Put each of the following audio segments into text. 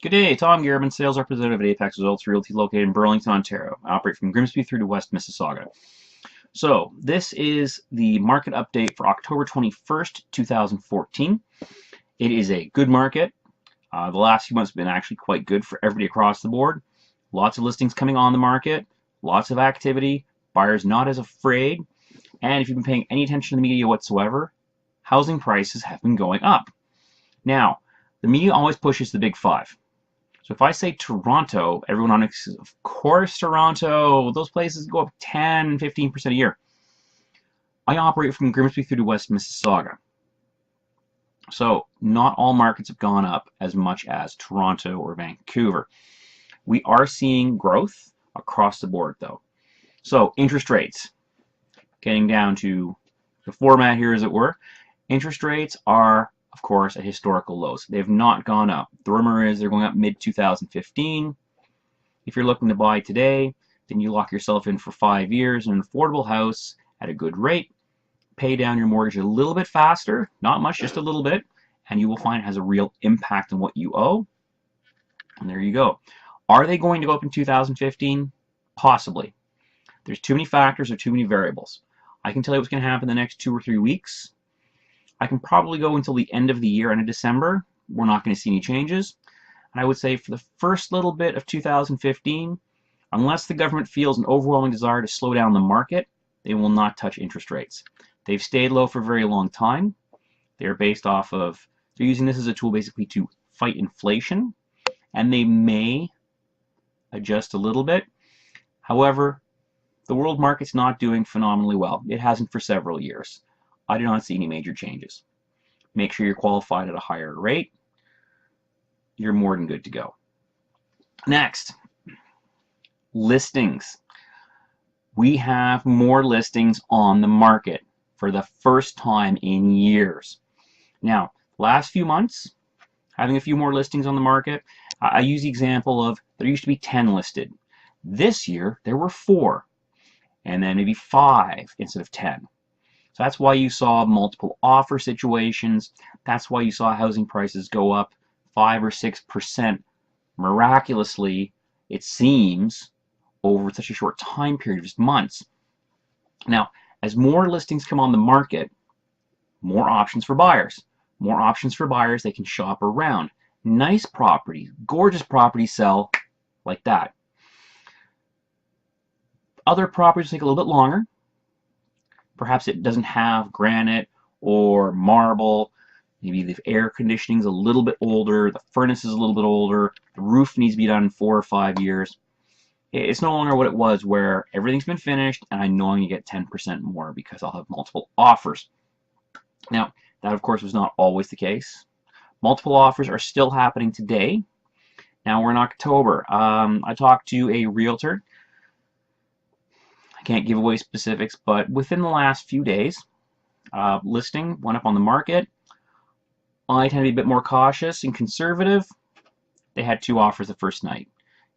Good day, Tom Garibin, sales representative at Apex Results Realty located in Burlington, Ontario. I operate from Grimsby through to West Mississauga. So this is the market update for October 21st, 2014. It is a good market. The last few months have been actually quite good for everybody across the board. Lots of listings coming on the market, lots of activity, buyers not as afraid, and if you've been paying any attention to the media whatsoever, housing prices have been going up. Now, the media always pushes the big five. So if I say Toronto, everyone on it says, of course Toronto, those places go up 10, 15% a year. I operate from Grimsby through to West Mississauga. So not all markets have gone up as much as Toronto or Vancouver. We are seeing growth across the board though. So interest rates, getting down to the format here as it were, interest rates are of course, at historical lows. They have not gone up. The rumor is they're going up mid-2015. If you're looking to buy today, then you lock yourself in for 5 years in an affordable house at a good rate, pay down your mortgage a little bit faster, not much, just a little bit, and you will find it has a real impact on what you owe. And there you go. Are they going to go up in 2015? Possibly. There's too many factors or too many variables. I can tell you what's going to happen in the next 2 or 3 weeks. I can probably go until the end of the year, end of December. We're not going to see any changes. And I would say for the first little bit of 2015, unless the government feels an overwhelming desire to slow down the market, they will not touch interest rates. They've stayed low for a very long time. They're based off of, they're using this as a tool basically to fight inflation, and they may adjust a little bit. However, the world market's not doing phenomenally well. It hasn't for several years. I do not see any major changes. Make sure you're qualified at a higher rate. You're more than good to go. Next, listings. We have more listings on the market for the first time in years. Now, last few months, having a few more listings on the market, I use the example of there used to be 10 listed. This year, there were 4, and then maybe 5 instead of 10. So that's why you saw multiple offer situations. That's why you saw housing prices go up 5 or 6% miraculously, it seems, over such a short time period of just months. Now, as more listings come on the market, more options for buyers. More options for buyers, they can shop around. Nice properties, gorgeous properties sell like that. Other properties take a little bit longer. Perhaps it doesn't have granite or marble. Maybe the air conditioning is a little bit older. The furnace is a little bit older. The roof needs to be done in 4 or 5 years. It's no longer what it was where everything's been finished and I know I'm going to get 10% more because I'll have multiple offers. Now, that of course was not always the case. Multiple offers are still happening today. Now we're in October. I talked to a realtor. I can't give away specifics, but within the last few days, listing went up on the market. I tend to be a bit more cautious and conservative. They had 2 offers the first night.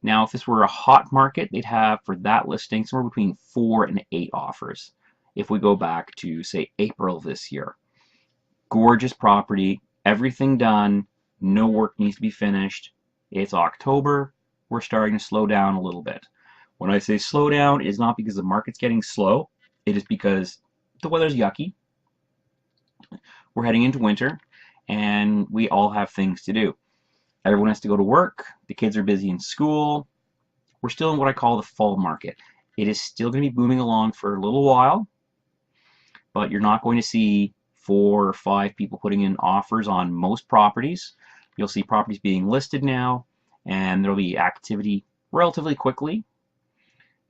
Now, if this were a hot market, they'd have for that listing somewhere between 4 and 8 offers. If we go back to, say, April this year. Gorgeous property, everything done, no work needs to be finished. It's October, we're starting to slow down a little bit. When I say slow down, it's not because the market's getting slow. It is because the weather's yucky. We're heading into winter, and we all have things to do. Everyone has to go to work. The kids are busy in school. We're still in what I call the fall market. It is still going to be booming along for a little while, but you're not going to see 4 or 5 people putting in offers on most properties. You'll see properties being listed now, and there'll be activity relatively quickly.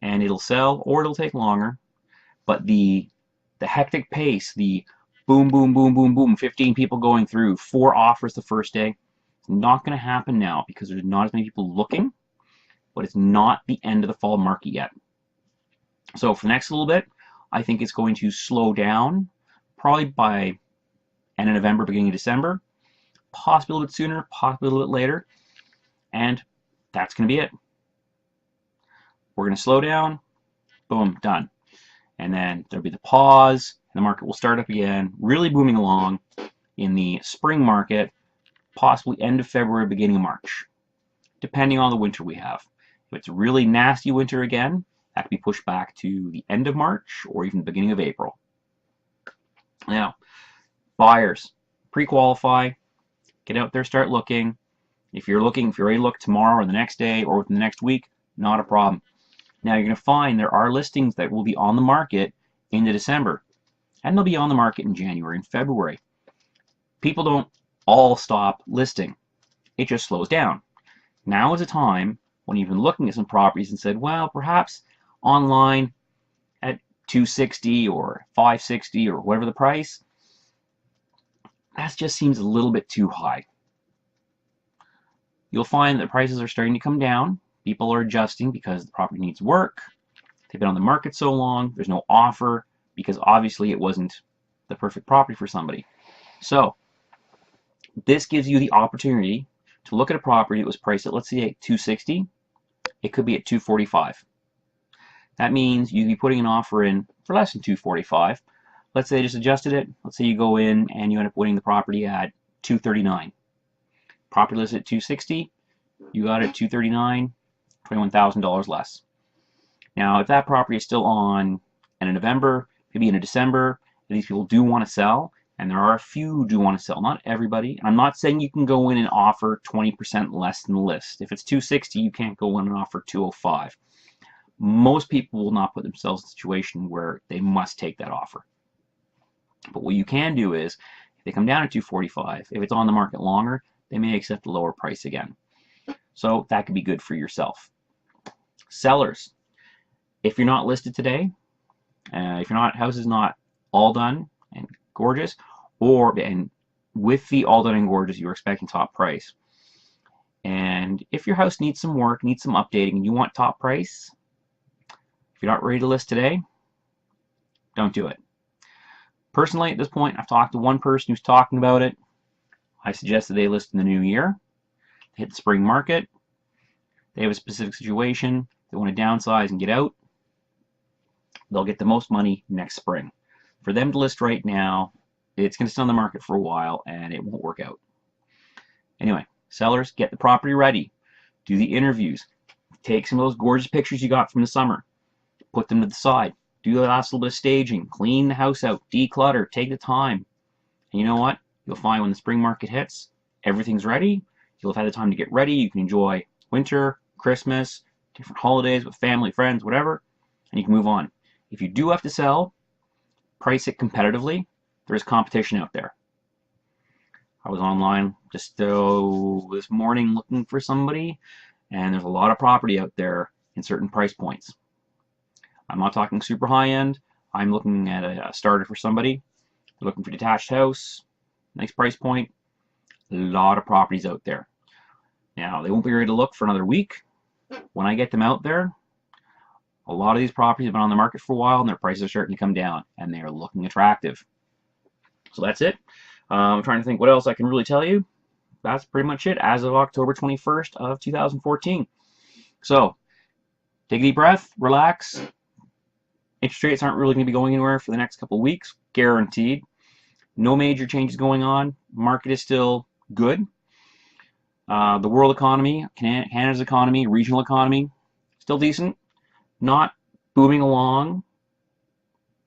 And it'll sell or it'll take longer, but the hectic pace, the boom, boom, boom, boom, boom, 15 people going through, 4 offers the first day, it's not going to happen now because there's not as many people looking, but it's not the end of the fall market yet. So for the next little bit, I think it's going to slow down, probably by end of November, beginning of December, possibly a little bit sooner, possibly a little bit later, and that's going to be it. We're going to slow down, boom, done. And then there'll be the pause, and the market will start up again, really booming along in the spring market, possibly end of February, beginning of March. depending on the winter we have. If it's a really nasty winter again, that could be pushed back to the end of March or even the beginning of April. Now, buyers, pre-qualify, get out there, start looking. If you're ready to look tomorrow or the next day or within the next week, not a problem. Now you're going to find there are listings that will be on the market into December, and they'll be on the market in January and February. People don't all stop listing. It just slows down. Now is a time when you've been looking at some properties and said, well, perhaps online at $260 or $560 or whatever the price, that just seems a little bit too high. You'll find that prices are starting to come down. People are adjusting because the property needs work. They've been on the market so long, there's no offer because obviously it wasn't the perfect property for somebody. So this gives you the opportunity to look at a property that was priced at, let's say, at $260. It could be at $245. That means you'd be putting an offer in for less than $245. Let's say they just adjusted it. Let's say you go in and you end up winning the property at $239. Property listed at $260. You got it at $239, $21,000 less. Now, if that property is still on in a November, maybe in a December, and these people do want to sell, and there are a few who do want to sell, not everybody. And I'm not saying you can go in and offer 20% less than the list. If it's $260, you can't go in and offer $205. Most people will not put themselves in a situation where they must take that offer. But what you can do is, if they come down to $245, if it's on the market longer, they may accept a lower price again. So that could be good for yourself. Sellers, if you're not listed today, if your house is not all done and gorgeous, and with the all done and gorgeous, you're expecting top price. And if your house needs some work, needs some updating, and you want top price, if you're not ready to list today, don't do it. Personally, at this point, I've talked to one person who's talking about it. I suggest that they list in the new year. They hit the spring market. They have a specific situation. They want to downsize and get out. They'll get the most money next spring. For them to list right now, it's going to stay on the market for a while and it won't work out. Anyway, sellers, get the property ready. Do the interviews. Take some of those gorgeous pictures you got from the summer. Put them to the side. Do the last little bit of staging. Clean the house out. Declutter. Take the time. And you know what? You'll find when the spring market hits, everything's ready. You'll have had the time to get ready. You can enjoy winter, Christmas, different holidays with family, friends, whatever, and you can move on. If you do have to sell, price it competitively. There is competition out there. I was online just this morning looking for somebody, and there's a lot of property out there in certain price points. I'm not talking super high end. I'm looking at a starter for somebody. They're looking for a detached house, nice price point. A lot of properties out there. Now, they won't be ready to look for another week. When I get them out there, a lot of these properties have been on the market for a while and their prices are starting to come down and they are looking attractive. So that's it. I'm trying to think what else I can really tell you. That's pretty much it as of October 21st of 2014. So, take a deep breath, relax. Interest rates aren't really going to be going anywhere for the next couple of weeks, guaranteed. No major changes going on. Market is still good. The world economy, Canada's economy, regional economy, still decent. Not booming along.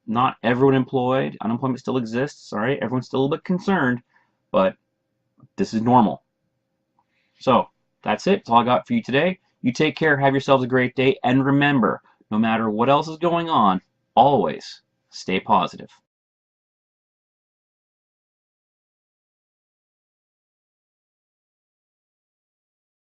Not everyone employed. Unemployment still exists. All right, everyone's still a little bit concerned, but this is normal. So that's it. That's all I got for you today. You take care. Have yourselves a great day. And remember, no matter what else is going on, always stay positive.